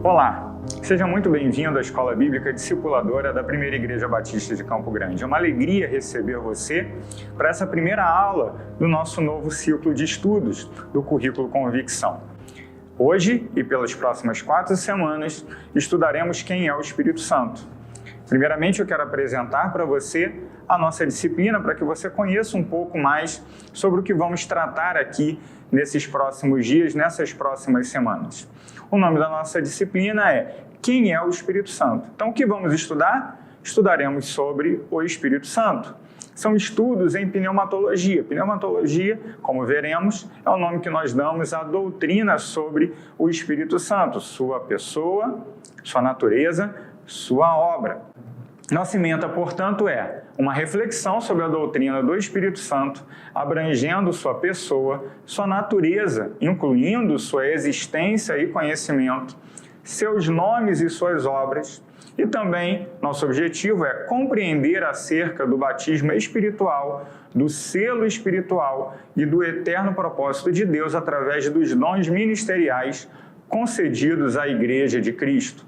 Olá, seja muito bem-vindo à Escola Bíblica Discipuladora da Primeira Igreja Batista de Campo Grande. É uma alegria receber você para essa primeira aula do nosso novo ciclo de estudos do Currículo Convicção. Hoje e pelas próximas 4 semanas estudaremos quem é o Espírito Santo. Primeiramente, eu quero apresentar para você a nossa disciplina para que você conheça um pouco mais sobre o que vamos tratar aqui nesses próximos dias, nessas próximas semanas. O nome da nossa disciplina é Quem é o Espírito Santo? Então, o que vamos estudar? Estudaremos sobre o Espírito Santo. São estudos em pneumatologia. Pneumatologia, como veremos, é o nome que nós damos à doutrina sobre o Espírito Santo, sua pessoa, sua natureza, sua obra. Nossa ementa, portanto, é uma reflexão sobre a doutrina do Espírito Santo, abrangendo sua pessoa, sua natureza, incluindo sua existência e conhecimento, seus nomes e suas obras, e também nosso objetivo é compreender acerca do batismo espiritual, do selo espiritual e do eterno propósito de Deus através dos dons ministeriais concedidos à Igreja de Cristo.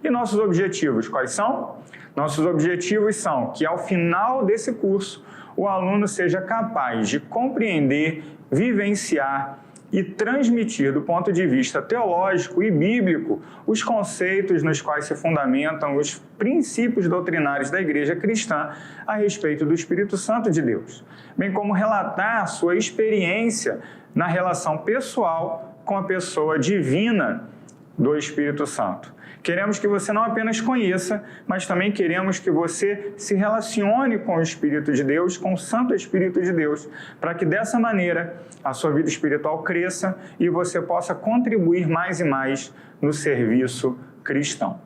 E nossos objetivos quais são? Nossos objetivos são que, ao final desse curso, o aluno seja capaz de compreender, vivenciar e transmitir, do ponto de vista teológico e bíblico, os conceitos nos quais se fundamentam os princípios doutrinários da Igreja cristã a respeito do Espírito Santo de Deus, bem como relatar a sua experiência na relação pessoal com a pessoa divina do Espírito Santo. Queremos que você não apenas conheça, mas também queremos que você se relacione com o Espírito de Deus, com o Santo Espírito de Deus, para que dessa maneira a sua vida espiritual cresça e você possa contribuir mais e mais no serviço cristão.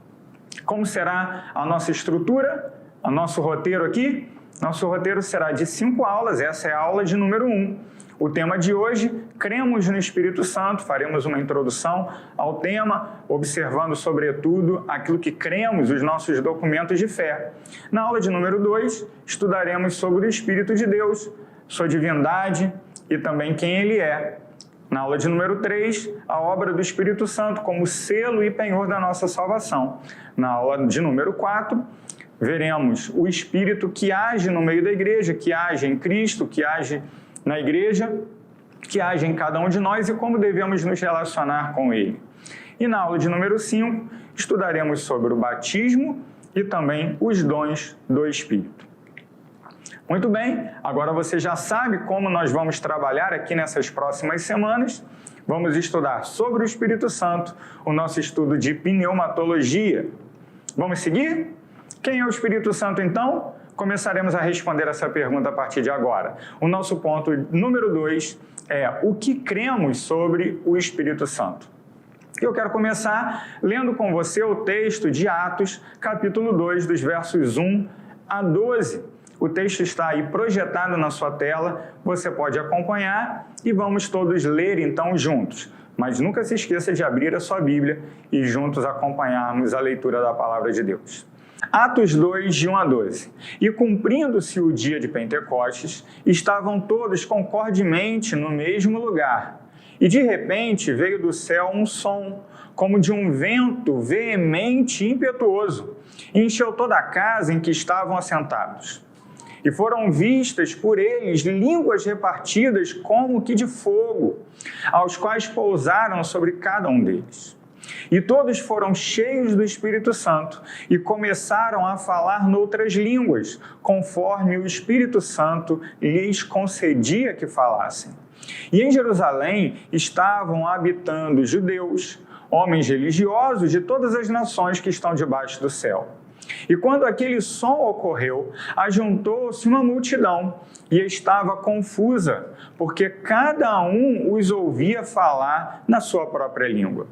Como será a nossa estrutura, o nosso roteiro aqui? Nosso roteiro será de 5 aulas, essa é a aula de número 1. O tema de hoje, cremos no Espírito Santo, faremos uma introdução ao tema, observando sobretudo aquilo que cremos, os nossos documentos de fé. Na aula de número 2, estudaremos sobre o Espírito de Deus, sua divindade e também quem ele é. Na aula de número 3, a obra do Espírito Santo como selo e penhor da nossa salvação. Na aula de número 4, veremos o Espírito que age no meio da igreja, que age em Cristo, que age na igreja, que age em cada um de nós e como devemos nos relacionar com ele. E na aula de número 5, estudaremos sobre o batismo e também os dons do Espírito. Muito bem, agora você já sabe como nós vamos trabalhar aqui nessas próximas semanas. Vamos estudar sobre o Espírito Santo, o nosso estudo de pneumatologia. Vamos seguir? Quem é o Espírito Santo, então? Começaremos a responder essa pergunta a partir de agora. O nosso ponto número 2 é o que cremos sobre o Espírito Santo. Eu quero começar lendo com você o texto de Atos, capítulo 2, dos versos 1 a 12. O texto está aí projetado na sua tela, você pode acompanhar e vamos todos ler então juntos. Mas nunca se esqueça de abrir a sua Bíblia e juntos acompanharmos a leitura da Palavra de Deus. Atos 2, de 1 a 12. E cumprindo-se o dia de Pentecostes, estavam todos concordemente no mesmo lugar. E de repente veio do céu um som, como de um vento veemente e impetuoso, e encheu toda a casa em que estavam assentados. E foram vistas por eles línguas repartidas como que de fogo, aos quais pousaram sobre cada um deles. E todos foram cheios do Espírito Santo e começaram a falar noutras línguas, conforme o Espírito Santo lhes concedia que falassem. E em Jerusalém estavam habitando judeus, homens religiosos de todas as nações que estão debaixo do céu. E quando aquele som ocorreu, ajuntou-se uma multidão e estava confusa, porque cada um os ouvia falar na sua própria língua.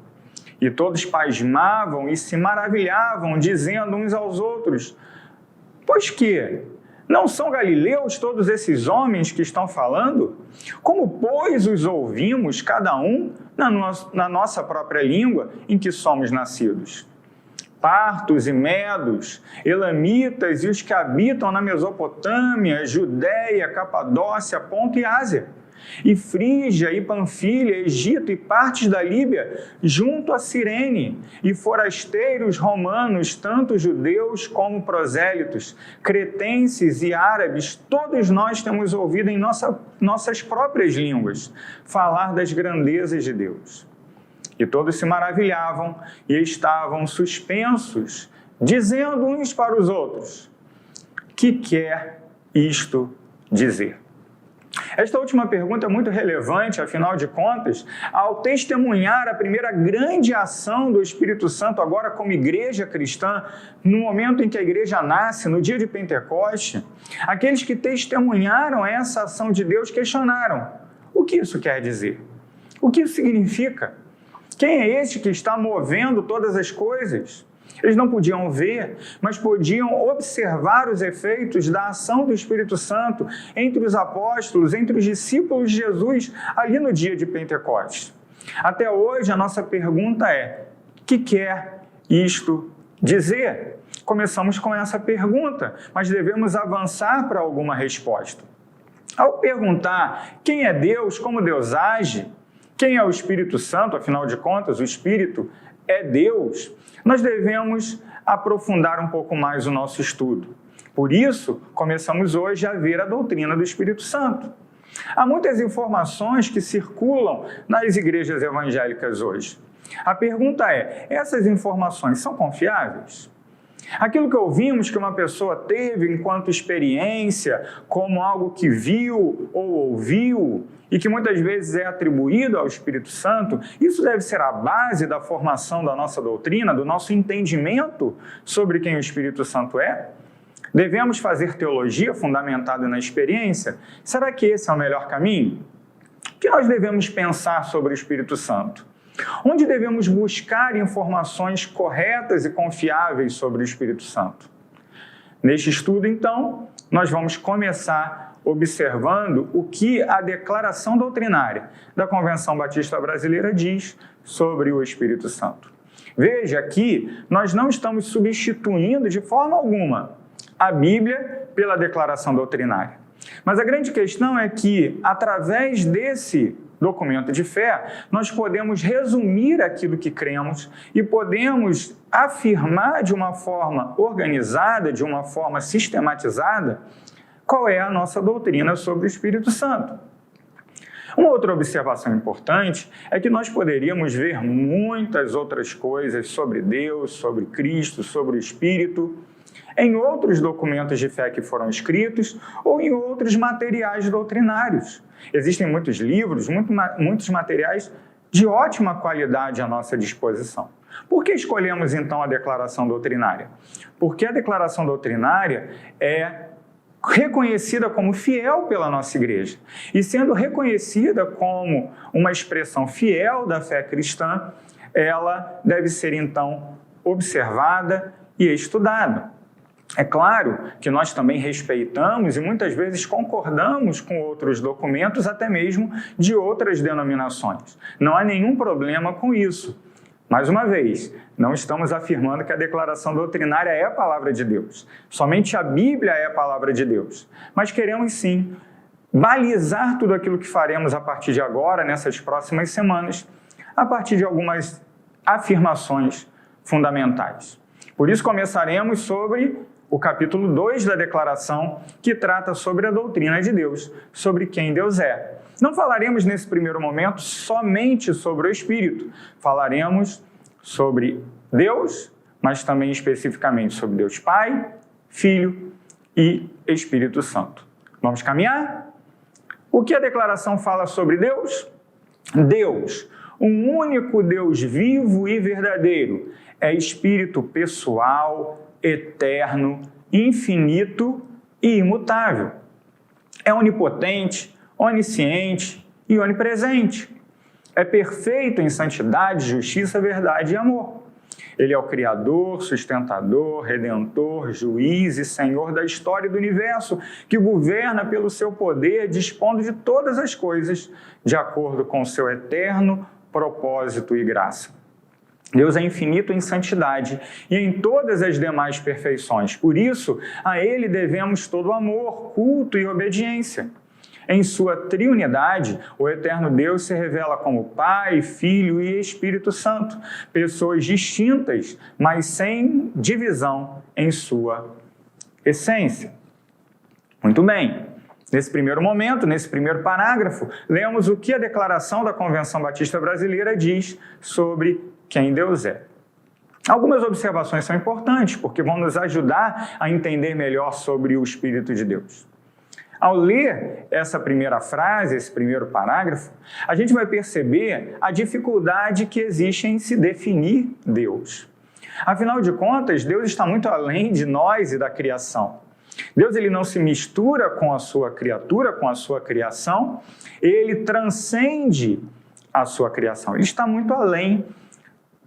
E todos pasmavam e se maravilhavam, dizendo uns aos outros: pois que? Não são galileus todos esses homens que estão falando? Como, pois, os ouvimos, cada um, na nossa própria língua em que somos nascidos? Partos e medos, elamitas e os que habitam na Mesopotâmia, Judéia, Capadócia, Ponto e Ásia, e Frígia e Panfilha, Egito e partes da Líbia, junto a Cirene, e forasteiros romanos, tanto judeus como prosélitos, cretenses e árabes, todos nós temos ouvido em nossas próprias línguas falar das grandezas de Deus. E todos se maravilhavam e estavam suspensos, dizendo uns para os outros: que quer isto dizer? Esta última pergunta é muito relevante, afinal de contas, ao testemunhar a primeira grande ação do Espírito Santo agora como igreja cristã, no momento em que a igreja nasce, no dia de Pentecoste, aqueles que testemunharam essa ação de Deus questionaram: o que isso quer dizer? O que isso significa? Quem é este que está movendo todas as coisas? Eles não podiam ver, mas podiam observar os efeitos da ação do Espírito Santo entre os apóstolos, entre os discípulos de Jesus, ali no dia de Pentecostes. Até hoje, a nossa pergunta é: que quer isto dizer? Começamos com essa pergunta, mas devemos avançar para alguma resposta. Ao perguntar quem é Deus, como Deus age, quem é o Espírito Santo, afinal de contas, o Espírito é Deus, nós devemos aprofundar um pouco mais o nosso estudo. Por isso, começamos hoje a ver a doutrina do Espírito Santo. Há muitas informações que circulam nas igrejas evangélicas hoje. A pergunta é: essas informações são confiáveis? Aquilo que ouvimos que uma pessoa teve enquanto experiência, como algo que viu ou ouviu, e que muitas vezes é atribuído ao Espírito Santo, isso deve ser a base da formação da nossa doutrina, do nosso entendimento sobre quem o Espírito Santo é? Devemos fazer teologia fundamentada na experiência? Será que esse é o melhor caminho? O que nós devemos pensar sobre o Espírito Santo? Onde devemos buscar informações corretas e confiáveis sobre o Espírito Santo? Neste estudo, então, nós vamos começar observando o que a declaração doutrinária da Convenção Batista Brasileira diz sobre o Espírito Santo. Veja que nós não estamos substituindo de forma alguma a Bíblia pela declaração doutrinária. Mas a grande questão é que, através desse documento de fé, nós podemos resumir aquilo que cremos e podemos afirmar de uma forma organizada, de uma forma sistematizada, qual é a nossa doutrina sobre o Espírito Santo. Uma outra observação importante é que nós poderíamos ver muitas outras coisas sobre Deus, sobre Cristo, sobre o Espírito, em outros documentos de fé que foram escritos ou em outros materiais doutrinários. Existem muitos livros, muitos materiais de ótima qualidade à nossa disposição. Por que escolhemos, então, a declaração doutrinária? Porque a declaração doutrinária é reconhecida como fiel pela nossa igreja. E sendo reconhecida como uma expressão fiel da fé cristã, ela deve ser, então, observada e estudada. É claro que nós também respeitamos e muitas vezes concordamos com outros documentos, até mesmo de outras denominações. Não há nenhum problema com isso. Mais uma vez, não estamos afirmando que a declaração doutrinária é a palavra de Deus. Somente a Bíblia é a palavra de Deus. Mas queremos sim balizar tudo aquilo que faremos a partir de agora, nessas próximas semanas, a partir de algumas afirmações fundamentais. Por isso começaremos sobre o capítulo 2 da declaração, que trata sobre a doutrina de Deus, sobre quem Deus é. Não falaremos nesse primeiro momento somente sobre o Espírito, falaremos sobre Deus, mas também especificamente sobre Deus Pai, Filho e Espírito Santo. Vamos caminhar? O que a declaração fala sobre Deus? Deus, um único Deus vivo e verdadeiro, é Espírito pessoal, eterno, infinito e imutável. É onipotente, onisciente e onipresente. É perfeito em santidade, justiça, verdade e amor. Ele é o Criador, sustentador, redentor, juiz e Senhor da história do universo, que governa pelo seu poder, dispondo de todas as coisas de acordo com o seu eterno propósito e graça. Deus é infinito em santidade e em todas as demais perfeições. Por isso, a Ele devemos todo amor, culto e obediência. Em sua triunidade, o eterno Deus se revela como Pai, Filho e Espírito Santo, pessoas distintas, mas sem divisão em sua essência. Muito bem. Nesse primeiro momento, nesse primeiro parágrafo, lemos o que a Declaração da Convenção Batista Brasileira diz sobre quem Deus é. Algumas observações são importantes, porque vão nos ajudar a entender melhor sobre o Espírito de Deus. Ao ler essa primeira frase, esse primeiro parágrafo, a gente vai perceber a dificuldade que existe em se definir Deus. Afinal de contas, Deus está muito além de nós e da criação. Deus ele não se mistura com a sua criatura, com a sua criação, ele transcende a sua criação. Ele está muito além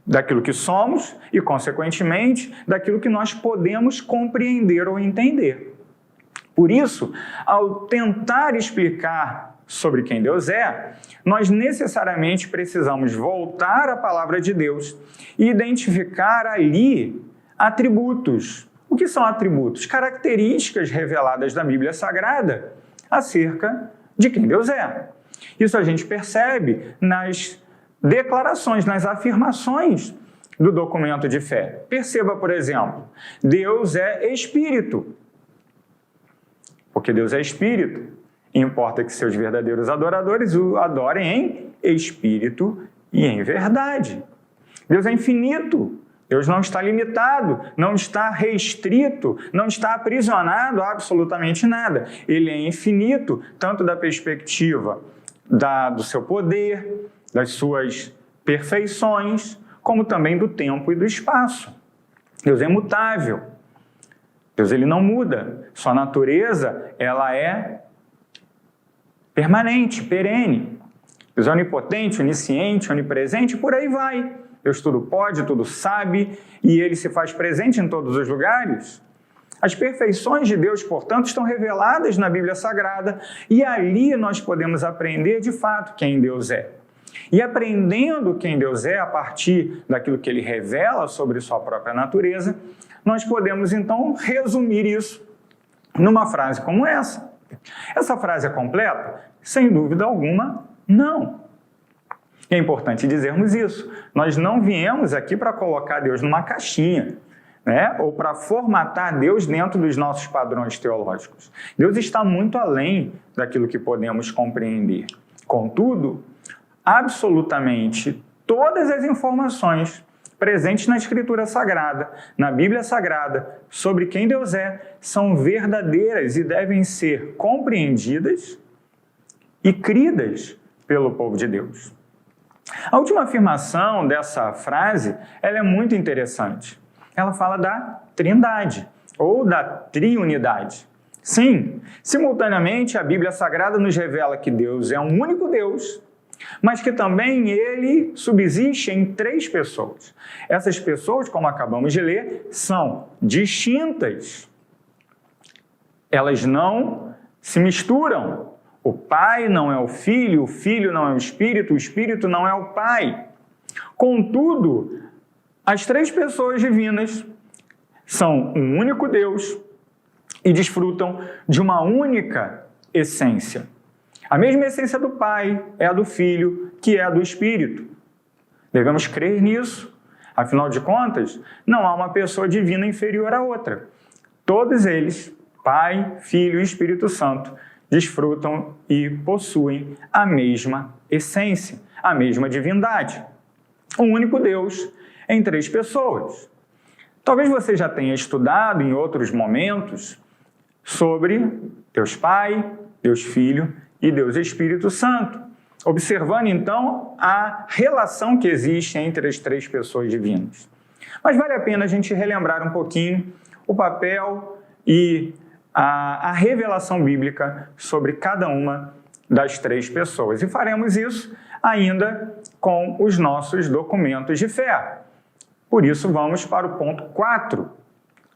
daquilo que somos e, consequentemente, daquilo que nós podemos compreender ou entender. Por isso, ao tentar explicar sobre quem Deus é, nós necessariamente precisamos voltar à palavra de Deus e identificar ali atributos. O que são atributos? Características reveladas da Bíblia Sagrada acerca de quem Deus é. Isso a gente percebe nas declarações, nas afirmações do documento de fé. Perceba, por exemplo, Deus é Espírito. Porque Deus é Espírito, importa que seus verdadeiros adoradores o adorem em espírito e em verdade. Deus é infinito. Deus não está limitado, não está restrito, não está aprisionado a absolutamente nada. Ele é infinito, tanto da perspectiva do seu poder, das suas perfeições, como também do tempo e do espaço. Deus é imutável. Deus ele não muda. Sua natureza ela é permanente, perene. Deus é onipotente, onisciente, onipresente, por aí vai. Deus tudo pode, tudo sabe, e Ele se faz presente em todos os lugares. As perfeições de Deus, portanto, estão reveladas na Bíblia Sagrada, e ali nós podemos aprender, de fato, quem Deus é. E aprendendo quem Deus é, a partir daquilo que Ele revela sobre sua própria natureza, nós podemos, então, resumir isso numa frase como essa. Essa frase é completa? Sem dúvida alguma, não. É importante dizermos isso. Nós não viemos aqui para colocar Deus numa caixinha, né? Ou para formatar Deus dentro dos nossos padrões teológicos. Deus está muito além daquilo que podemos compreender. Contudo, absolutamente todas as informações presentes na Escritura Sagrada, na Bíblia Sagrada, sobre quem Deus é, são verdadeiras e devem ser compreendidas e cridas pelo povo de Deus. A última afirmação dessa frase, ela é muito interessante. Ela fala da trindade, ou da triunidade. Sim, simultaneamente a Bíblia Sagrada nos revela que Deus é um único Deus, mas que também Ele subsiste em três pessoas. Essas pessoas, como acabamos de ler, são distintas. Elas não se misturam. O Pai não é o Filho não é o Espírito não é o Pai. Contudo, as três pessoas divinas são um único Deus e desfrutam de uma única essência. A mesma essência do Pai é a do Filho, que é a do Espírito. Devemos crer nisso. Afinal de contas, não há uma pessoa divina inferior à outra. Todos eles, Pai, Filho e Espírito Santo, desfrutam e possuem a mesma essência, a mesma divindade. Um único Deus em três pessoas. Talvez você já tenha estudado em outros momentos sobre Deus Pai, Deus Filho e Deus Espírito Santo, observando então a relação que existe entre as três pessoas divinas. Mas vale a pena a gente relembrar um pouquinho o papel e a revelação bíblica sobre cada uma das três pessoas. E faremos isso ainda com os nossos documentos de fé. Por isso, vamos para o ponto 4,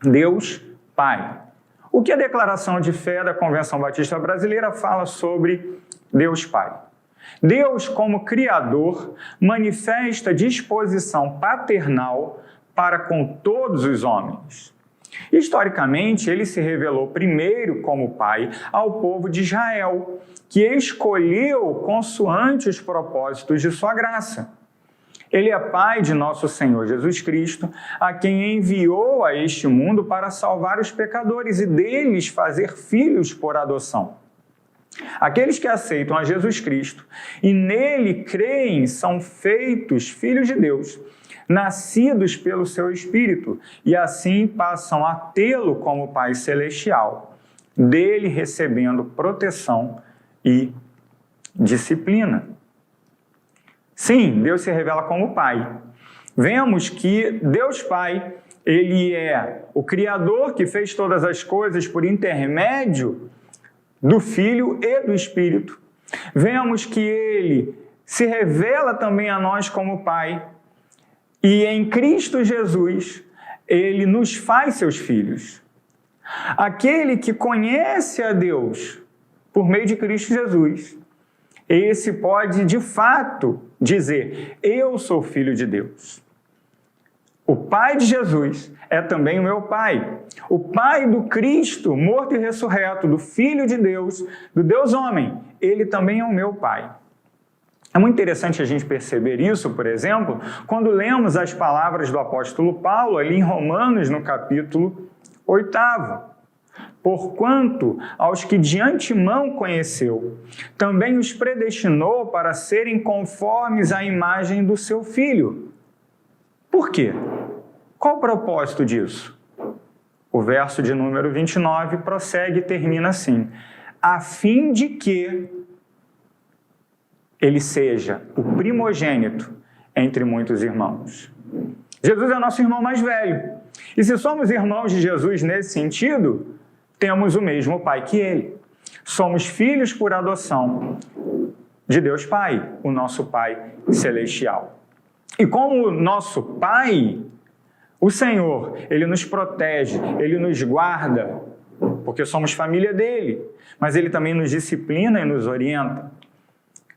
Deus Pai. O que a Declaração de Fé da Convenção Batista Brasileira fala sobre Deus Pai? Deus, como Criador, manifesta disposição paternal para com todos os homens. Historicamente, ele se revelou primeiro como Pai ao povo de Israel, que escolheu consoante os propósitos de sua graça. Ele é Pai de nosso Senhor Jesus Cristo, a quem enviou a este mundo para salvar os pecadores e deles fazer filhos por adoção. Aqueles que aceitam a Jesus Cristo e nele creem são feitos filhos de Deus, nascidos pelo seu Espírito, e assim passam a tê-lo como Pai Celestial, dele recebendo proteção e disciplina. Sim, Deus se revela como Pai. Vemos que Deus Pai, ele é o Criador que fez todas as coisas por intermédio do Filho e do Espírito. Vemos que ele se revela também a nós como Pai. E em Cristo Jesus, ele nos faz seus filhos. Aquele que conhece a Deus por meio de Cristo Jesus, esse pode, de fato, dizer: eu sou filho de Deus. O Pai de Jesus é também o meu Pai. O Pai do Cristo, morto e ressurreto, do Filho de Deus, do Deus homem, ele também é o meu Pai. É muito interessante a gente perceber isso, por exemplo, quando lemos as palavras do apóstolo Paulo ali em Romanos, no capítulo 8. Porquanto aos que de antemão conheceu, também os predestinou para serem conformes à imagem do seu Filho. Por quê? Qual o propósito disso? O verso de número 29 prossegue e termina assim: a fim de que ele seja o primogênito entre muitos irmãos. Jesus é nosso irmão mais velho. E se somos irmãos de Jesus nesse sentido, temos o mesmo Pai que ele. Somos filhos por adoção de Deus Pai, o nosso Pai celestial. E como nosso Pai, o Senhor, ele nos protege, ele nos guarda, porque somos família dele, mas ele também nos disciplina e nos orienta.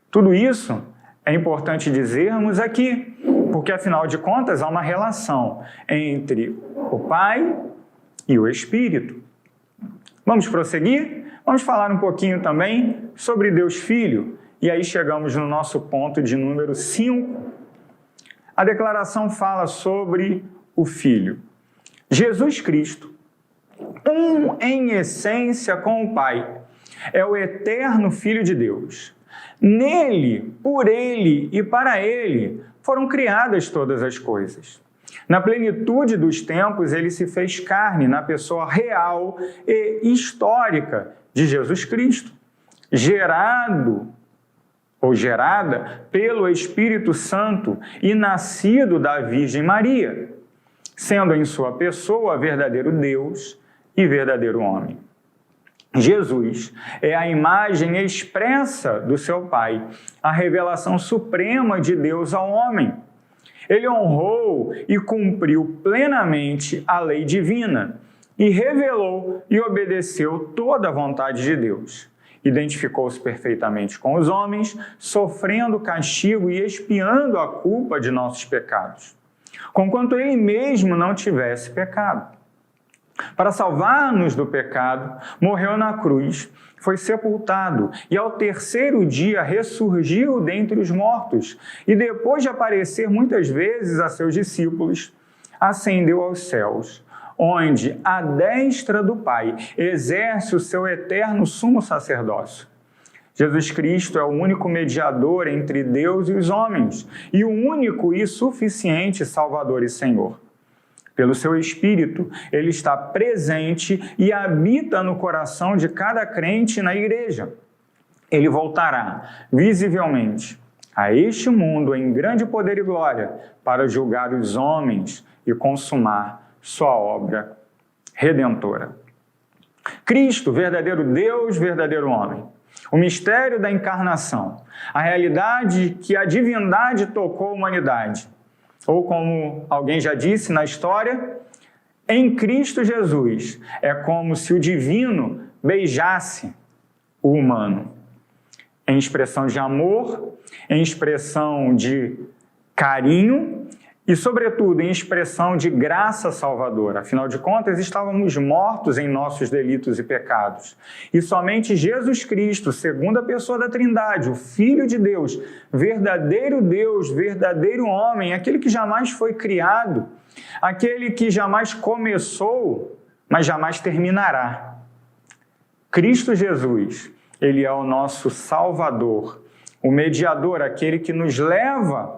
Tudo isso é importante dizermos aqui, porque afinal de contas há uma relação entre o Pai e o Espírito. Vamos prosseguir? Vamos falar um pouquinho também sobre Deus Filho, e aí chegamos no nosso ponto de número 5. A declaração fala sobre o Filho. Jesus Cristo, um em essência com o Pai, é o eterno Filho de Deus. Nele, por ele e para ele foram criadas todas as coisas. Na plenitude dos tempos, ele se fez carne na pessoa real e histórica de Jesus Cristo, gerado ou gerada pelo Espírito Santo e nascido da Virgem Maria, sendo em sua pessoa verdadeiro Deus e verdadeiro homem. Jesus é a imagem expressa do seu Pai, a revelação suprema de Deus ao homem. Ele honrou e cumpriu plenamente a lei divina e revelou e obedeceu toda a vontade de Deus. Identificou-se perfeitamente com os homens, sofrendo castigo e expiando a culpa de nossos pecados, conquanto ele mesmo não tivesse pecado. Para salvar-nos do pecado, morreu na cruz, foi sepultado e ao terceiro dia ressurgiu dentre os mortos e depois de aparecer muitas vezes a seus discípulos, ascendeu aos céus, onde à destra do Pai exerce o seu eterno sumo sacerdócio. Jesus Cristo é o único mediador entre Deus e os homens e o único e suficiente Salvador e Senhor. Pelo seu Espírito, ele está presente e habita no coração de cada crente na igreja. Ele voltará, visivelmente, a este mundo em grande poder e glória para julgar os homens e consumar sua obra redentora. Cristo, verdadeiro Deus, verdadeiro homem. O mistério da encarnação, a realidade que a divindade tocou a humanidade. Ou como alguém já disse na história, em Cristo Jesus é como se o divino beijasse o humano. Em expressão de amor, em expressão de carinho e, sobretudo, em expressão de graça salvadora. Afinal de contas, estávamos mortos em nossos delitos e pecados. E somente Jesus Cristo, segunda pessoa da Trindade, o Filho de Deus, verdadeiro homem, aquele que jamais foi criado, aquele que jamais começou, mas jamais terminará. Cristo Jesus, ele é o nosso Salvador, o mediador, aquele que nos leva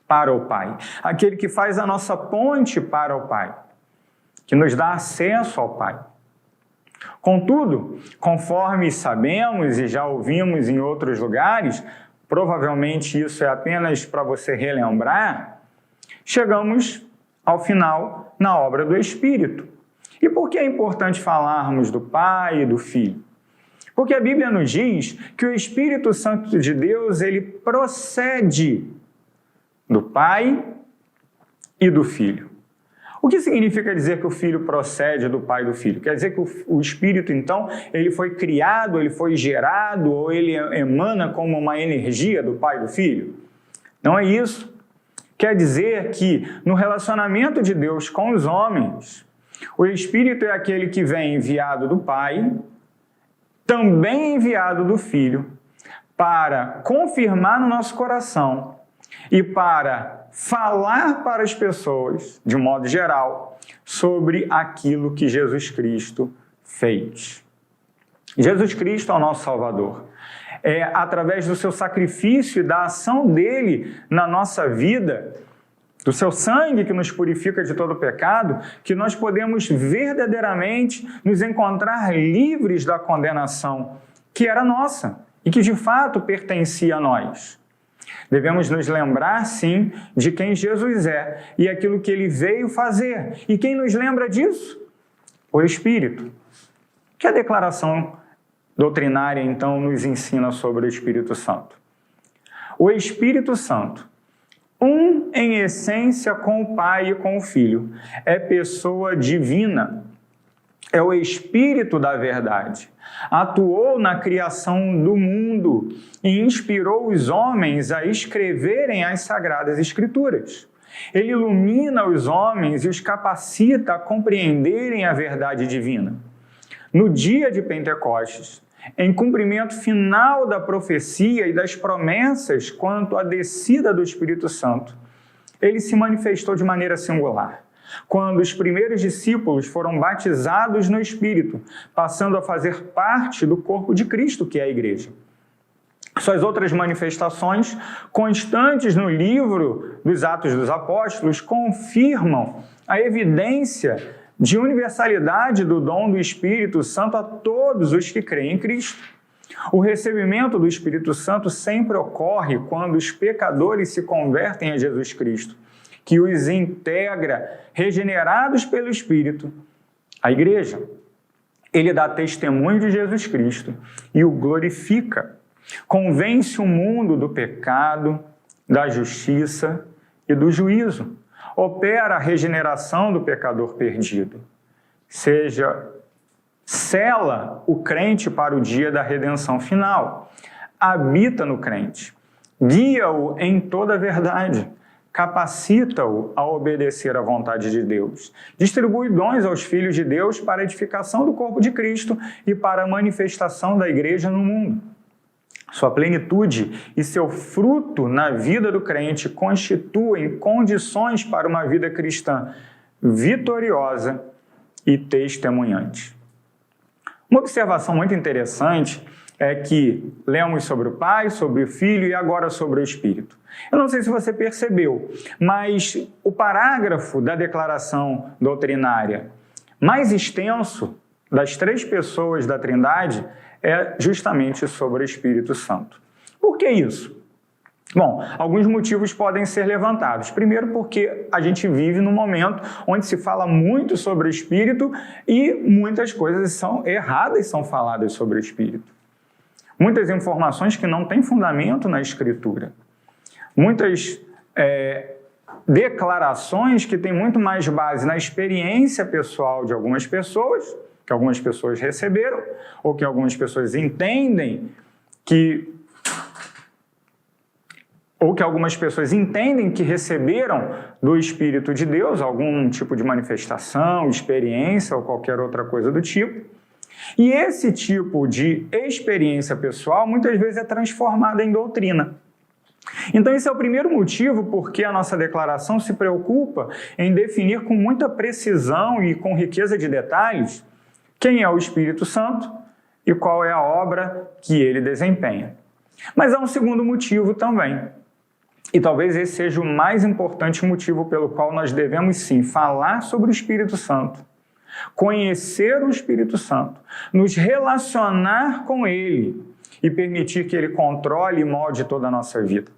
para o Pai, aquele que faz a nossa ponte para o Pai, que nos dá acesso ao Pai. Contudo, conforme sabemos e já ouvimos em outros lugares, provavelmente isso é apenas para você relembrar, chegamos ao final na obra do Espírito. E por que é importante falarmos do Pai e do Filho? Porque a Bíblia nos diz que o Espírito Santo de Deus, ele procede do Pai e do Filho. O que significa dizer que o Filho procede do Pai e do Filho? Quer dizer que o Espírito, então, ele foi criado, ele foi gerado, ou ele emana como uma energia do Pai e do Filho? Não é isso. Quer dizer que no relacionamento de Deus com os homens, o Espírito é aquele que vem enviado do Pai, também enviado do Filho, para confirmar no nosso coração e para falar para as pessoas, de modo geral, sobre aquilo que Jesus Cristo fez. Jesus Cristo é o nosso Salvador. É através do seu sacrifício e da ação dele na nossa vida, do seu sangue que nos purifica de todo pecado, que nós podemos verdadeiramente nos encontrar livres da condenação que era nossa e que de fato pertencia a nós. Devemos nos lembrar, sim, de quem Jesus é e aquilo que ele veio fazer. E quem nos lembra disso? O Espírito. Que a declaração doutrinária, então, nos ensina sobre o Espírito Santo? O Espírito Santo, um em essência com o Pai e com o Filho, é pessoa divina. É o Espírito da verdade. Atuou na criação do mundo e inspirou os homens a escreverem as Sagradas Escrituras. Ele ilumina os homens e os capacita a compreenderem a verdade divina. No dia de Pentecostes, em cumprimento final da profecia e das promessas quanto à descida do Espírito Santo, ele se manifestou de maneira singular. Quando os primeiros discípulos foram batizados no Espírito, passando a fazer parte do corpo de Cristo, que é a Igreja. Suas outras manifestações, constantes no livro dos Atos dos Apóstolos, confirmam a evidência de universalidade do dom do Espírito Santo a todos os que creem em Cristo. O recebimento do Espírito Santo sempre ocorre quando os pecadores se convertem a Jesus Cristo, que os integra, regenerados pelo Espírito, à Igreja. Ele dá testemunho de Jesus Cristo e o glorifica. Convence o mundo do pecado, da justiça e do juízo. Opera a regeneração do pecador perdido. Sela o crente para o dia da redenção final. Habita no crente. Guia-o em toda a verdade. Capacita-o a obedecer à vontade de Deus. Distribui dons aos filhos de Deus para a edificação do corpo de Cristo e para a manifestação da Igreja no mundo. Sua plenitude e seu fruto na vida do crente constituem condições para uma vida cristã vitoriosa e testemunhante. Uma observação muito interessante é que lemos sobre o Pai, sobre o Filho e agora sobre o Espírito. Eu não sei se você percebeu, mas o parágrafo da declaração doutrinária mais extenso das três pessoas da Trindade é justamente sobre o Espírito Santo. Por que isso? Bom, alguns motivos podem ser levantados. Primeiro, porque a gente vive num momento onde se fala muito sobre o Espírito e muitas coisas são erradas são faladas sobre o Espírito. Muitas informações que não têm fundamento na Escritura. Muitas declarações que têm muito mais base na experiência pessoal de algumas pessoas, que algumas pessoas receberam, ou que algumas pessoas entendem que ou que algumas pessoas entendem que receberam do Espírito de Deus, algum tipo de manifestação, experiência ou qualquer outra coisa do tipo. E esse tipo de experiência pessoal muitas vezes é transformada em doutrina. Então esse é o primeiro motivo porque a nossa declaração se preocupa em definir com muita precisão e com riqueza de detalhes quem é o Espírito Santo e qual é a obra que ele desempenha. Mas há um segundo motivo também. E talvez esse seja o mais importante motivo pelo qual nós devemos sim falar sobre o Espírito Santo, conhecer o Espírito Santo, nos relacionar com ele e permitir que ele controle e molde toda a nossa vida.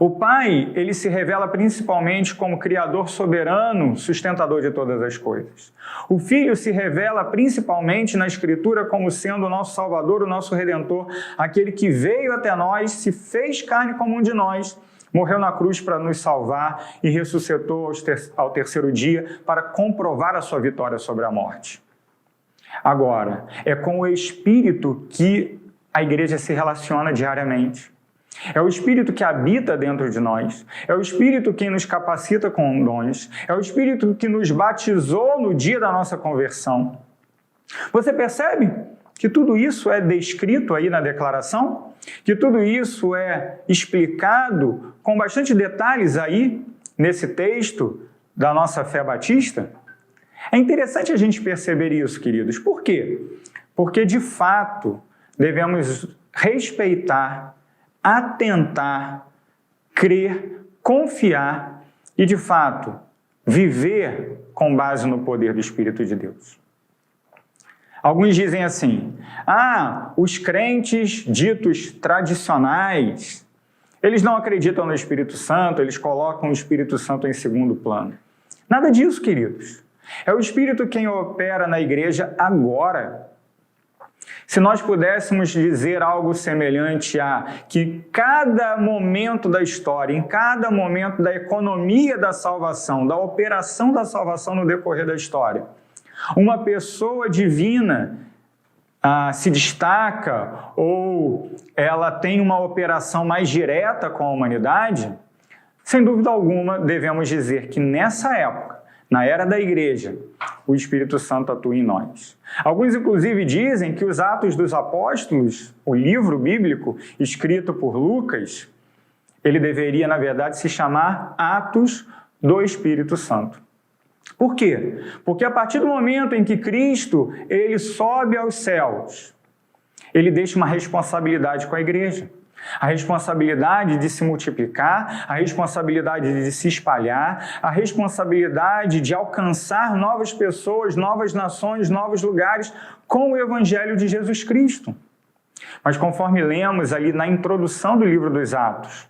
O Pai, ele se revela principalmente como Criador soberano, sustentador de todas as coisas. O Filho se revela principalmente na Escritura como sendo o nosso Salvador, o nosso Redentor, aquele que veio até nós, se fez carne como um de nós, morreu na cruz para nos salvar e ressuscitou ao terceiro dia para comprovar a sua vitória sobre a morte. Agora, é com o Espírito que a igreja se relaciona diariamente. É o Espírito que habita dentro de nós, é o Espírito quem nos capacita com dons, é o Espírito que nos batizou no dia da nossa conversão. Você percebe que tudo isso é descrito aí na declaração? Que tudo isso é explicado com bastante detalhes aí nesse texto da nossa fé batista? É interessante a gente perceber isso, queridos. Por quê? Porque, de fato, devemos respeitar, atentar, crer, confiar e, de fato, viver com base no poder do Espírito de Deus. Alguns dizem assim, os crentes ditos tradicionais, eles não acreditam no Espírito Santo, eles colocam o Espírito Santo em segundo plano. Nada disso, queridos. É o Espírito quem opera na igreja agora. Se nós pudéssemos dizer algo semelhante a que cada momento da história, em cada momento da economia da salvação, da operação da salvação no decorrer da história, uma pessoa divina se destaca ou ela tem uma operação mais direta com a humanidade, sem dúvida alguma devemos dizer que nessa época, na era da igreja, o Espírito Santo atua em nós. Alguns, inclusive, dizem que os Atos dos Apóstolos, o livro bíblico escrito por Lucas, ele deveria, na verdade, se chamar Atos do Espírito Santo. Por quê? Porque a partir do momento em que Cristo ele sobe aos céus, ele deixa uma responsabilidade com a igreja. A responsabilidade de se multiplicar, a responsabilidade de se espalhar, a responsabilidade de alcançar novas pessoas, novas nações, novos lugares com o Evangelho de Jesus Cristo. Mas conforme lemos ali na introdução do livro dos Atos,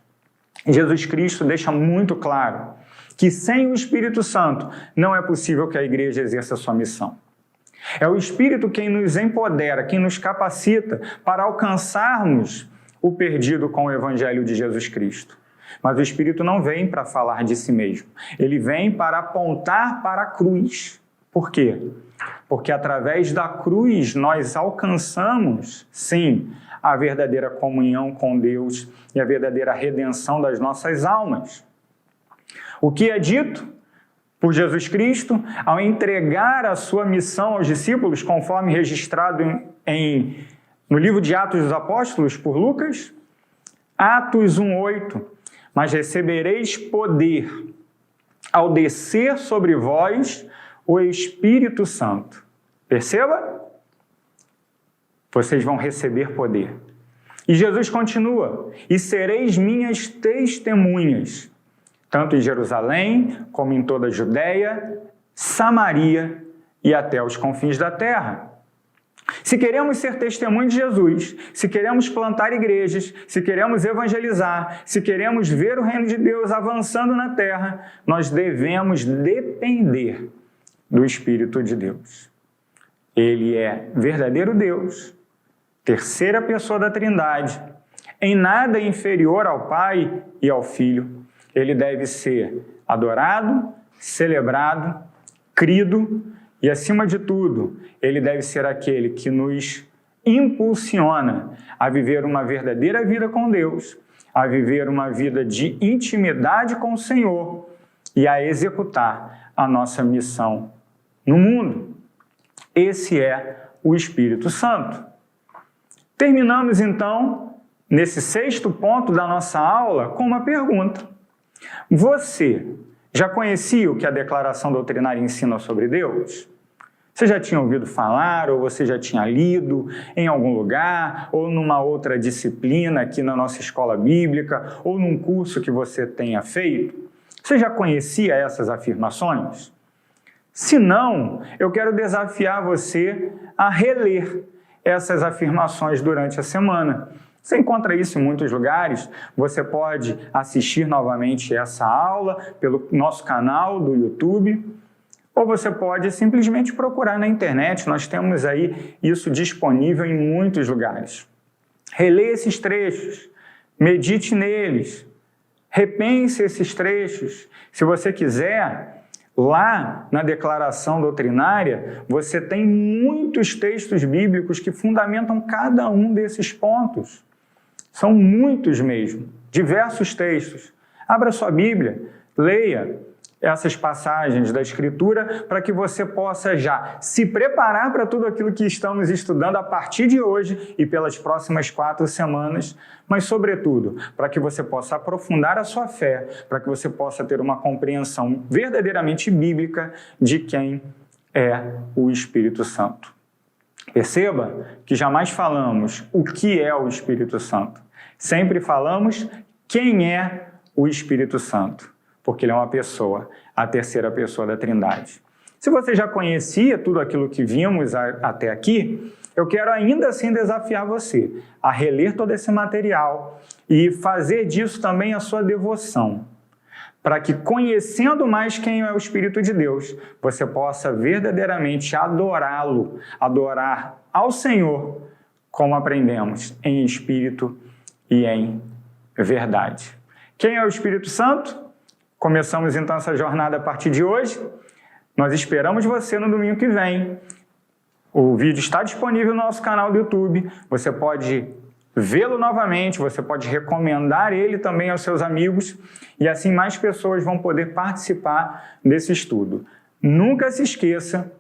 Jesus Cristo deixa muito claro que sem o Espírito Santo não é possível que a igreja exerça a sua missão. É o Espírito quem nos empodera, quem nos capacita para alcançarmos o perdido com o Evangelho de Jesus Cristo. Mas o Espírito não vem para falar de si mesmo. Ele vem para apontar para a cruz. Por quê? Porque através da cruz nós alcançamos, sim, a verdadeira comunhão com Deus e a verdadeira redenção das nossas almas. O que é dito por Jesus Cristo ao entregar a sua missão aos discípulos, conforme registrado no livro de Atos dos Apóstolos, por Lucas, Atos 1:8, mas recebereis poder ao descer sobre vós o Espírito Santo. Perceba? Vocês vão receber poder. E Jesus continua, e sereis minhas testemunhas, tanto em Jerusalém, como em toda a Judéia, Samaria e até os confins da terra. Se queremos ser testemunhos de Jesus, se queremos plantar igrejas, se queremos evangelizar, se queremos ver o reino de Deus avançando na terra, nós devemos depender do Espírito de Deus. Ele é verdadeiro Deus, terceira pessoa da Trindade, em nada inferior ao Pai e ao Filho. Ele deve ser adorado, celebrado, crido e, acima de tudo, ele deve ser aquele que nos impulsiona a viver uma verdadeira vida com Deus, a viver uma vida de intimidade com o Senhor e a executar a nossa missão no mundo. Esse é o Espírito Santo. Terminamos, então, nesse 6º ponto da nossa aula, com uma pergunta. Você já conhecia o que a declaração doutrinária ensina sobre Deus? Você já tinha ouvido falar, ou você já tinha lido em algum lugar, ou numa outra disciplina aqui na nossa escola bíblica, ou num curso que você tenha feito? Você já conhecia essas afirmações? Se não, eu quero desafiar você a reler essas afirmações durante a semana. Você encontra isso em muitos lugares. Você pode assistir novamente essa aula pelo nosso canal do YouTube, ou você pode simplesmente procurar na internet. Nós temos aí isso disponível em muitos lugares. Releia esses trechos, medite neles, repense esses trechos. Se você quiser, lá na declaração doutrinária, você tem muitos textos bíblicos que fundamentam cada um desses pontos. São muitos mesmo, diversos textos. Abra sua Bíblia, leia essas passagens da Escritura para que você possa já se preparar para tudo aquilo que estamos estudando a partir de hoje e pelas próximas 4 semanas, mas, sobretudo, para que você possa aprofundar a sua fé, para que você possa ter uma compreensão verdadeiramente bíblica de quem é o Espírito Santo. Perceba que jamais falamos o que é o Espírito Santo. Sempre falamos quem é o Espírito Santo, porque ele é uma pessoa, a 3ª pessoa da Trindade. Se você já conhecia tudo aquilo que vimos até aqui, eu quero ainda assim desafiar você a reler todo esse material e fazer disso também a sua devoção, para que, conhecendo mais quem é o Espírito de Deus, você possa verdadeiramente adorá-lo, adorar ao Senhor, como aprendemos, em espírito e em verdade. Quem é o Espírito Santo? Começamos então essa jornada a partir de hoje. Nós esperamos você no domingo que vem. O vídeo está disponível no nosso canal do YouTube. Você pode vê-lo novamente, você pode recomendar ele também aos seus amigos e assim mais pessoas vão poder participar desse estudo. Nunca se esqueça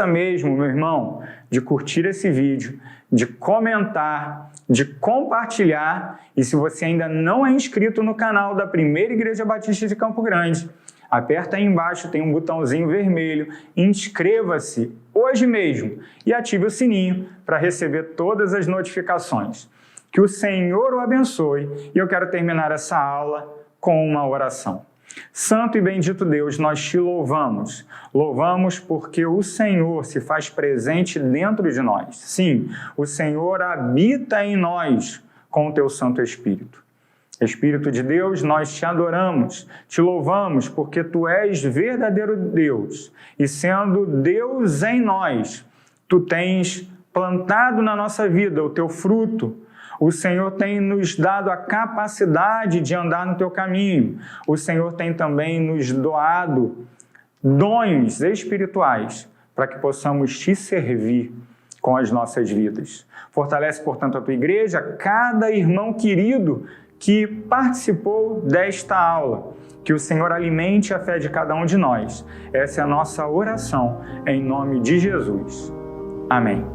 mesmo, meu irmão, de curtir esse vídeo, de comentar, de compartilhar, e se você ainda não é inscrito no canal da Primeira Igreja Batista de Campo Grande, aperta aí embaixo, tem um botãozinho vermelho, inscreva-se hoje mesmo e ative o sininho para receber todas as notificações. Que o Senhor o abençoe e eu quero terminar essa aula com uma oração. Santo e bendito Deus, nós te louvamos. Louvamos porque o Senhor se faz presente dentro de nós. Sim, o Senhor habita em nós com o teu Santo Espírito. Espírito de Deus, nós te adoramos, te louvamos porque tu és verdadeiro Deus. E sendo Deus em nós, tu tens plantado na nossa vida o teu fruto. O Senhor tem nos dado a capacidade de andar no teu caminho. O Senhor tem também nos doado dons espirituais para que possamos te servir com as nossas vidas. Fortalece, portanto, a tua igreja, cada irmão querido que participou desta aula. Que o Senhor alimente a fé de cada um de nós. Essa é a nossa oração, em nome de Jesus. Amém.